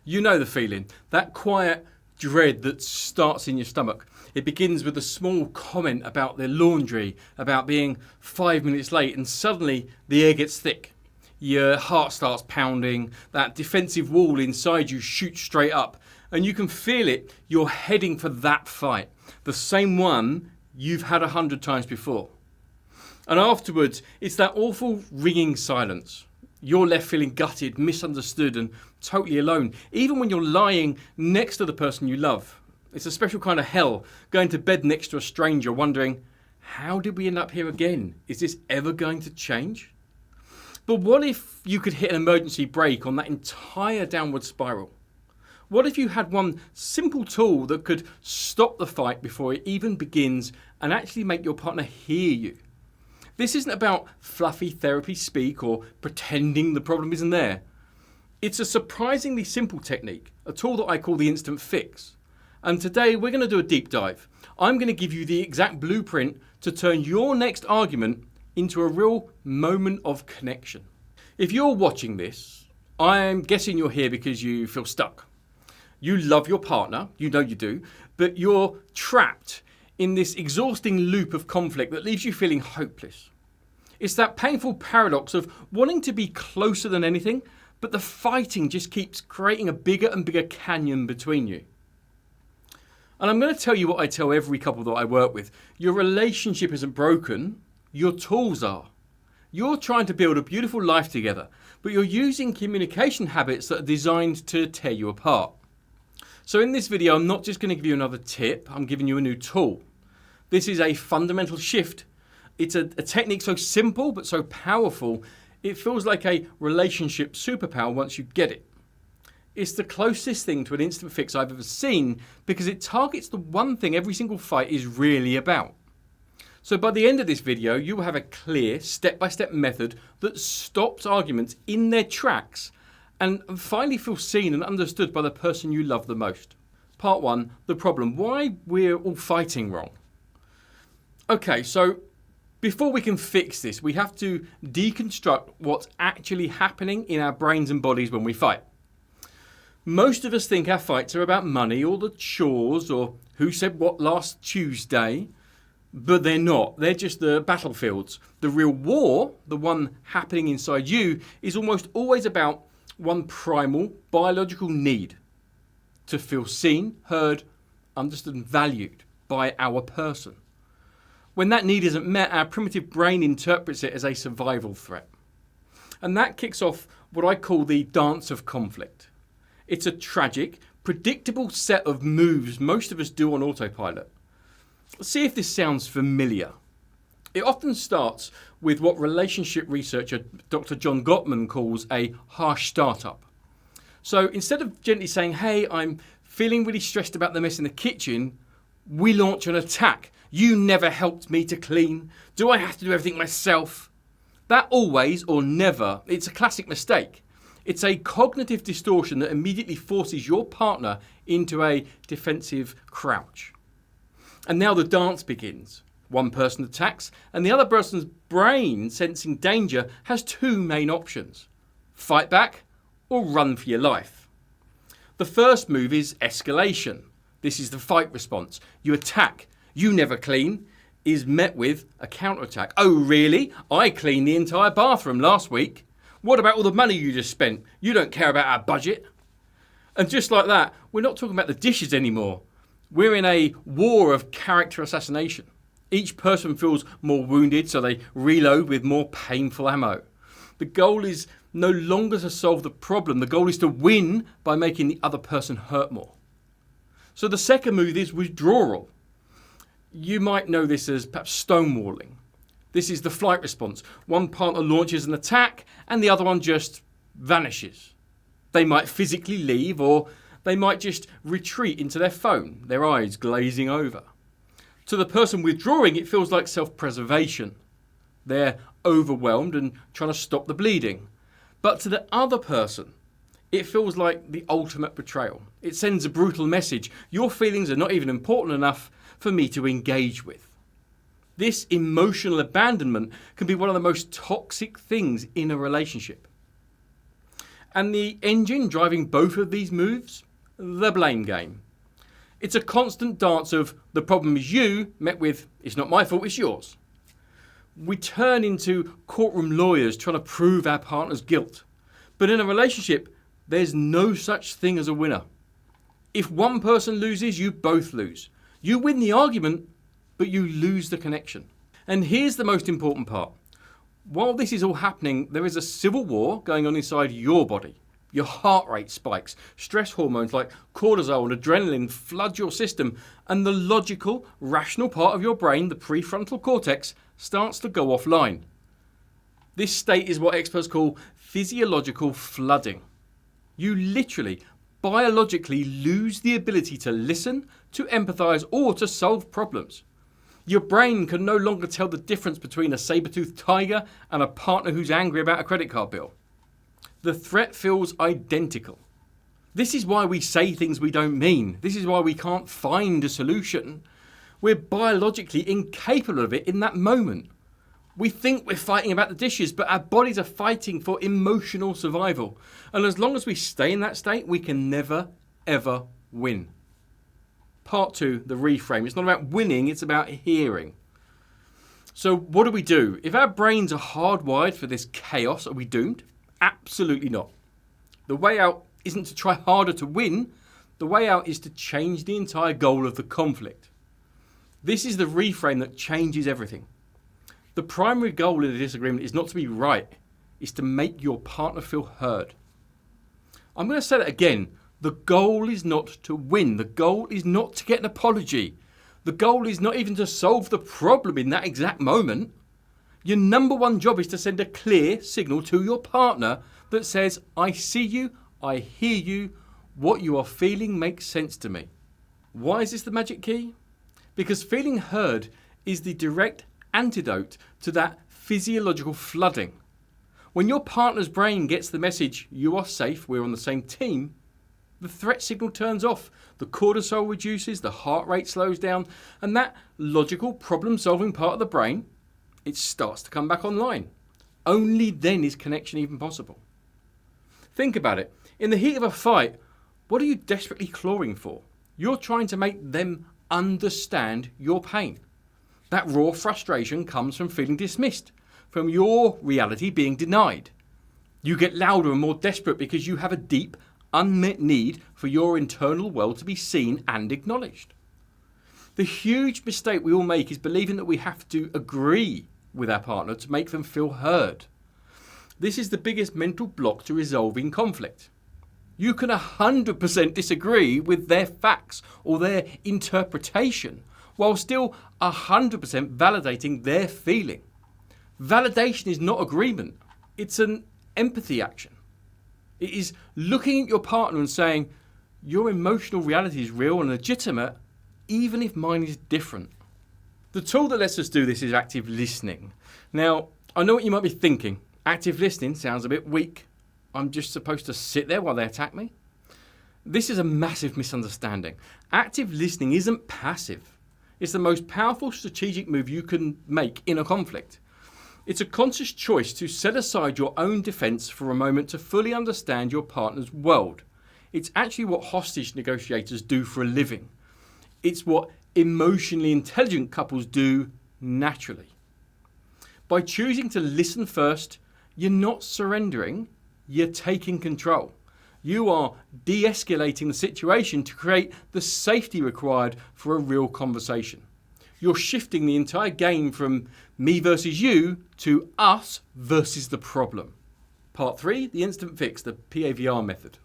You know the feeling, that quiet dread that starts in your stomach. It begins with a small comment about the laundry, about being 5 minutes late, and suddenly the air gets thick. Your heart starts pounding, that defensive wall inside you shoots straight up, and you can feel it. You're heading for that fight, the same one you've had 100 times before. And afterwards, it's that awful ringing silence. You're left feeling gutted, misunderstood, and totally alone, even when you're lying next to the person you love. It's a special kind of hell, going to bed next to a stranger, wondering, how did we end up here again? Is this ever going to change? But what if you could hit an emergency brake on that entire downward spiral? What if you had one simple tool that could stop the fight before it even begins and actually make your partner hear you? This isn't about fluffy therapy speak or pretending the problem isn't there. It's a surprisingly simple technique, a tool that I call the instant fix. And today we're going to do a deep dive. I'm going to give you the exact blueprint to turn your next argument into a real moment of connection. If you're watching this, I'm guessing you're here because you feel stuck. You love your partner, you know you do, but you're trapped in this exhausting loop of conflict that leaves you feeling hopeless. It's that painful paradox of wanting to be closer than anything, but the fighting just keeps creating a bigger and bigger canyon between you. And I'm going to tell you what I tell every couple that I work with. Your relationship isn't broken, your tools are. You're trying to build a beautiful life together, but you're using communication habits that are designed to tear you apart. So in this video, I'm not just going to give you another tip, I'm giving you a new tool. This is a fundamental shift. It's a technique so simple but so powerful, it feels like a relationship superpower once you get it. It's the closest thing to an instant fix I've ever seen because it targets the one thing every single fight is really about. So by the end of this video, you will have a clear step-by-step method that stops arguments in their tracks and finally feel seen and understood by the person you love the most. Part 1, the problem, why we're all fighting wrong. Okay, so before we can fix this, we have to deconstruct what's actually happening in our brains and bodies when we fight. Most of us think our fights are about money or the chores or who said what last Tuesday, but they're not. They're just the battlefields. The real war, the one happening inside you, is almost always about one primal biological need: to feel seen, heard, understood and valued by our person. When that need isn't met, our primitive brain interprets it as a survival threat. And that kicks off what I call the dance of conflict. It's a tragic, predictable set of moves most of us do on autopilot. Let's see if this sounds familiar. It often starts with what relationship researcher Dr. John Gottman calls a harsh startup. So instead of gently saying, hey, I'm feeling really stressed about the mess in the kitchen, we launch an attack. You never helped me to clean. Do I have to do everything myself? That always or never, it's a classic mistake. It's a cognitive distortion that immediately forces your partner into a defensive crouch. And now the dance begins. One person attacks, and the other person's brain, sensing danger, has two main options: fight back or run for your life. The first move is escalation. This is the fight response. You attack. You never clean is met with a counterattack. Oh, really? I cleaned the entire bathroom last week. What about all the money you just spent? You don't care about our budget. And just like that, we're not talking about the dishes anymore. We're in a war of character assassination. Each person feels more wounded, so they reload with more painful ammo. The goal is no longer to solve the problem. The goal is to win by making the other person hurt more. So the second move is withdrawal. You might know this as perhaps stonewalling. This is the flight response. One partner launches an attack and the other one just vanishes. They might physically leave, or they might just retreat into their phone, their eyes glazing over. To the person withdrawing, it feels like self-preservation. They're overwhelmed and trying to stop the bleeding. But to the other person, it feels like the ultimate betrayal. It sends a brutal message. Your feelings are not even important enough for me to engage with. This emotional abandonment can be one of the most toxic things in a relationship. And the engine driving both of these moves? The blame game. It's a constant dance of the problem is you met with it's not my fault, it's yours. We turn into courtroom lawyers trying to prove our partner's guilt. But in a relationship, there's no such thing as a winner. If one person loses, you both lose. You win the argument, but you lose the connection. And here's the most important part. While this is all happening, there is a civil war going on inside your body. Your heart rate spikes, stress hormones like cortisol and adrenaline flood your system, and the logical, rational part of your brain, the prefrontal cortex, starts to go offline. This state is what experts call physiological flooding. You literally, biologically lose the ability to listen, to empathise, or to solve problems. Your brain can no longer tell the difference between a saber-toothed tiger and a partner who's angry about a credit card bill. The threat feels identical. This is why we say things we don't mean. This is why we can't find a solution. We're biologically incapable of it in that moment. We think we're fighting about the dishes, but our bodies are fighting for emotional survival. And as long as we stay in that state, we can never, ever win. Part 2, the reframe. It's not about winning, it's about hearing. So what do we do? If our brains are hardwired for this chaos, are we doomed? Absolutely not. The way out isn't to try harder to win. The way out is to change the entire goal of the conflict. This is the reframe that changes everything. The primary goal in a disagreement is not to be right. It's to make your partner feel heard. I'm going to say that again. The goal is not to win. The goal is not to get an apology. The goal is not even to solve the problem in that exact moment. Your number one job is to send a clear signal to your partner that says, I see you, I hear you, what you are feeling makes sense to me. Why is this the magic key? Because feeling heard is the direct antidote to that physiological flooding. When your partner's brain gets the message, you are safe, we're on the same team, the threat signal turns off, the cortisol reduces, the heart rate slows down, and that logical problem-solving part of the brain, it starts to come back online. Only then is connection even possible. Think about it. In the heat of a fight, what are you desperately clawing for? You're trying to make them understand your pain. That raw frustration comes from feeling dismissed, from your reality being denied. You get louder and more desperate because you have a deep, unmet need for your internal world to be seen and acknowledged. The huge mistake we all make is believing that we have to agree with our partner to make them feel heard. This is the biggest mental block to resolving conflict. You can 100% disagree with their facts or their interpretation while still 100% validating their feeling. Validation is not agreement. It's an empathy action. It is looking at your partner and saying, your emotional reality is real and legitimate, even if mine is different. The tool that lets us do this is active listening. Now, I know what you might be thinking. Active listening sounds a bit weak. I'm just supposed to sit there while they attack me? This is a massive misunderstanding. Active listening isn't passive. It's the most powerful strategic move you can make in a conflict. It's a conscious choice to set aside your own defense for a moment to fully understand your partner's world. It's actually what hostage negotiators do for a living. It's what emotionally intelligent couples do naturally. By choosing to listen first, you're not surrendering, you're taking control. You are de-escalating the situation to create the safety required for a real conversation. You're shifting the entire game from me versus you to us versus the problem. Part 3, the instant fix, the PAVR method.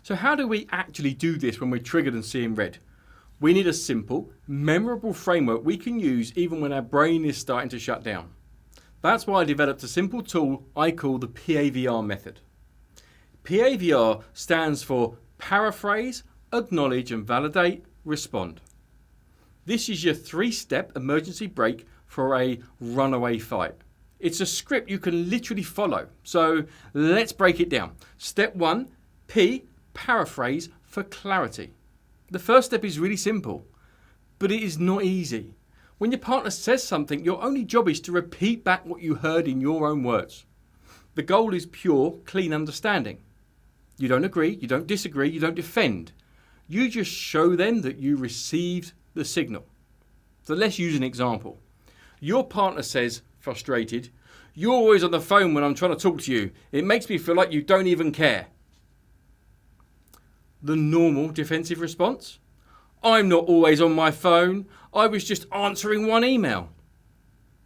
So how do we actually do this when we're triggered and seeing red? We need a simple, memorable framework we can use even when our brain is starting to shut down. That's why I developed a simple tool I call the PAVR method. PAVR stands for Paraphrase, Acknowledge and Validate, Respond. This is your 3-step emergency brake for a runaway fight. It's a script you can literally follow. So let's break it down. Step 1, P, paraphrase for clarity. The first step is really simple, but it is not easy. When your partner says something, your only job is to repeat back what you heard in your own words. The goal is pure, clean understanding. You don't agree, you don't disagree, you don't defend. You just show them that you received the signal. So let's use an example. Your partner says, frustrated, "You're always on the phone when I'm trying to talk to you. It makes me feel like you don't even care." The normal defensive response: "I'm not always on my phone. I was just answering one email."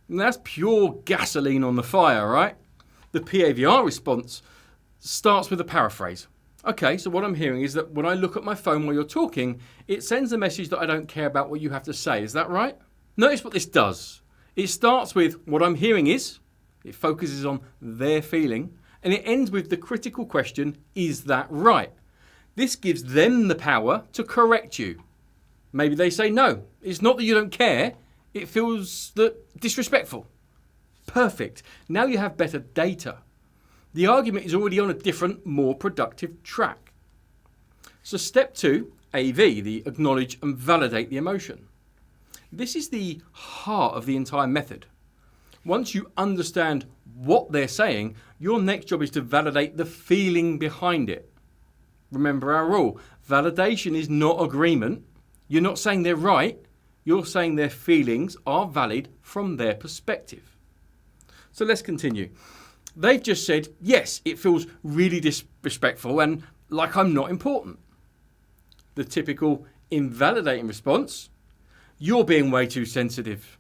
And that's pure gasoline on the fire, right? The PAVR response starts with a paraphrase. Okay, so what I'm hearing is that when I look at my phone while you're talking, it sends a message that I don't care about what you have to say. Is that right? Notice what this does. It starts with what I'm hearing is, it focuses on their feeling, and it ends with the critical question, is that right? This gives them the power to correct you. Maybe they say, no, it's not that you don't care, it feels disrespectful. Perfect. Now you have better data. The argument is already on a different, more productive track. So step 2, AV, the acknowledge and validate the emotion. This is the heart of the entire method. Once you understand what they're saying, your next job is to validate the feeling behind it. Remember our rule, validation is not agreement. You're not saying they're right, you're saying their feelings are valid from their perspective. So let's continue. They've just said, yes, it feels really disrespectful and like I'm not important. The typical invalidating response: you're being way too sensitive.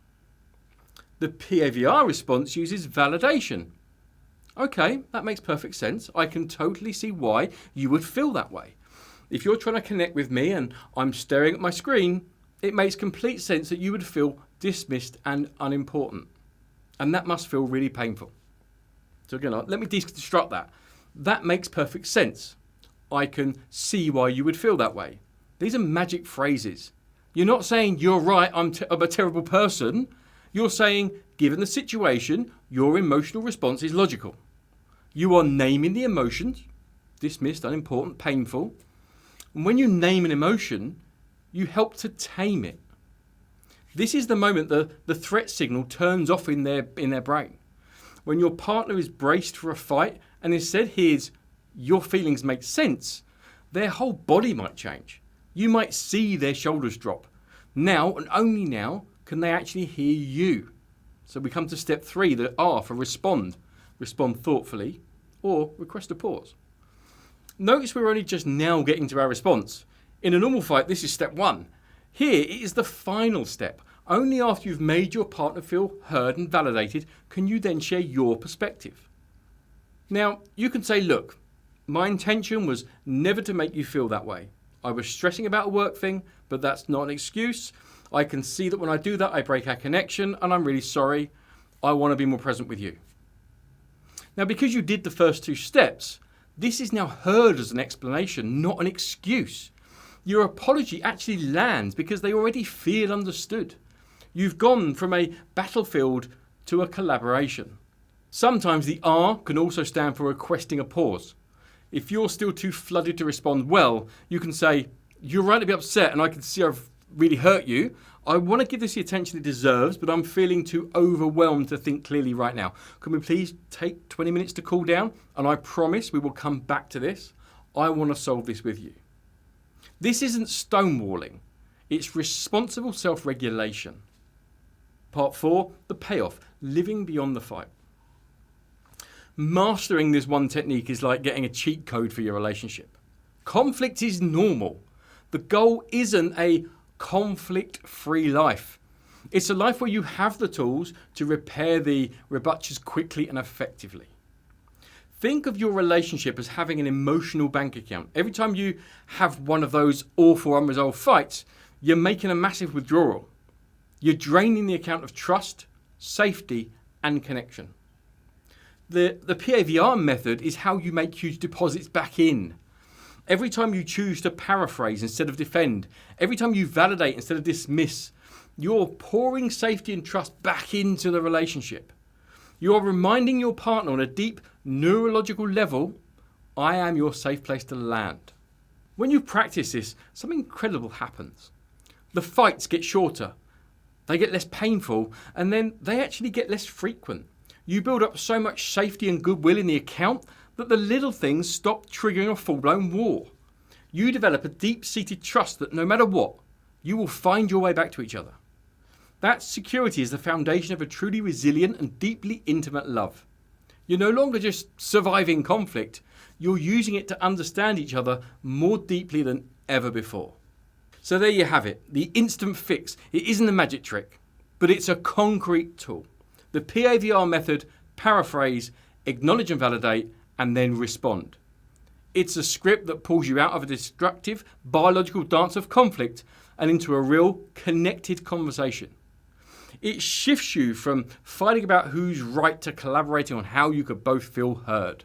The PAVR response uses validation. Okay, that makes perfect sense. I can totally see why you would feel that way. If you're trying to connect with me and I'm staring at my screen, it makes complete sense that you would feel dismissed and unimportant. And that must feel really painful. So again, let me deconstruct that. That makes perfect sense. I can see why you would feel that way. These are magic phrases. You're not saying you're right, I'm a terrible person. You're saying, given the situation, your emotional response is logical. You are naming the emotions, dismissed, unimportant, painful. And when you name an emotion, you help to tame it. This is the moment the threat signal turns off in their brain. When your partner is braced for a fight and instead hears your feelings make sense, their whole body might change. You might see their shoulders drop. Now, and only now, can they actually hear you. So we come to step 3, the R for respond. Respond thoughtfully or request a pause. Notice we're only just now getting to our response. In a normal fight, this is step 1. Here, it is the final step. Only after you've made your partner feel heard and validated can you then share your perspective. Now, you can say, look, my intention was never to make you feel that way. I was stressing about a work thing, but that's not an excuse. I can see that when I do that, I break our connection, and I'm really sorry. I want to be more present with you. Now, because you did the first 2 steps, this is now heard as an explanation, not an excuse. Your apology actually lands because they already feel understood. You've gone from a battlefield to a collaboration. Sometimes the R can also stand for requesting a pause. If you're still too flooded to respond well, you can say, you're right to be upset and I can see I've really hurt you. I want to give this the attention it deserves, but I'm feeling too overwhelmed to think clearly right now. Can we please take 20 minutes to cool down? And I promise we will come back to this. I want to solve this with you. This isn't stonewalling. It's responsible self-regulation. Part 4, the payoff, living beyond the fight. Mastering this one technique is like getting a cheat code for your relationship. Conflict is normal. The goal isn't a conflict-free life. It's a life where you have the tools to repair the rebutches quickly and effectively. Think of your relationship as having an emotional bank account. Every time you have one of those awful unresolved fights, you're making a massive withdrawal. You're draining the account of trust, safety, and connection. The PAVR method is how you make huge deposits back in. Every time you choose to paraphrase instead of defend, every time you validate instead of dismiss, you're pouring safety and trust back into the relationship. You're reminding your partner on a deep neurological level, I am your safe place to land. When you practice this, something incredible happens. The fights get shorter, they get less painful, and then they actually get less frequent. You build up so much safety and goodwill in the account that the little things stop triggering a full-blown war. You develop a deep-seated trust that no matter what, you will find your way back to each other. That security is the foundation of a truly resilient and deeply intimate love. You're no longer just surviving conflict, you're using it to understand each other more deeply than ever before. So there you have it, the instant fix. It isn't a magic trick, but it's a concrete tool. The PAVR method: paraphrase, acknowledge and validate, and then respond. It's a script that pulls you out of a destructive biological dance of conflict and into a real connected conversation. It shifts you from fighting about who's right to collaborating on how you could both feel heard.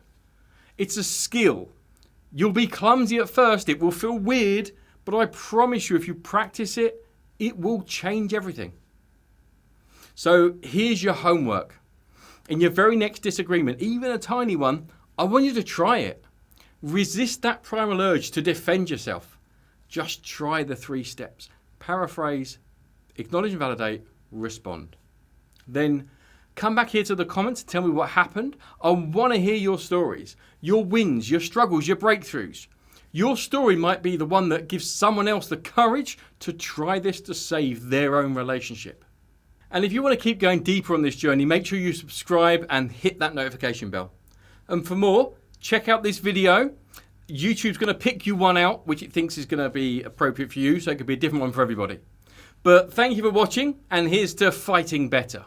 It's a skill. You'll be clumsy at first, it will feel weird, but I promise you if you practice it, it will change everything. So here's your homework. In your very next disagreement, even a tiny one, I want you to try it. Resist that primal urge to defend yourself. Just try the 3 steps. Paraphrase, acknowledge and validate, respond. Then come back here to the comments and tell me what happened. I want to hear your stories, your wins, your struggles, your breakthroughs. Your story might be the one that gives someone else the courage to try this to save their own relationship. And if you want to keep going deeper on this journey, make sure you subscribe and hit that notification bell. And for more, check out this video. YouTube's going to pick you one out, which it thinks is going to be appropriate for you, so it could be a different one for everybody. But thank you for watching, and here's to fighting better.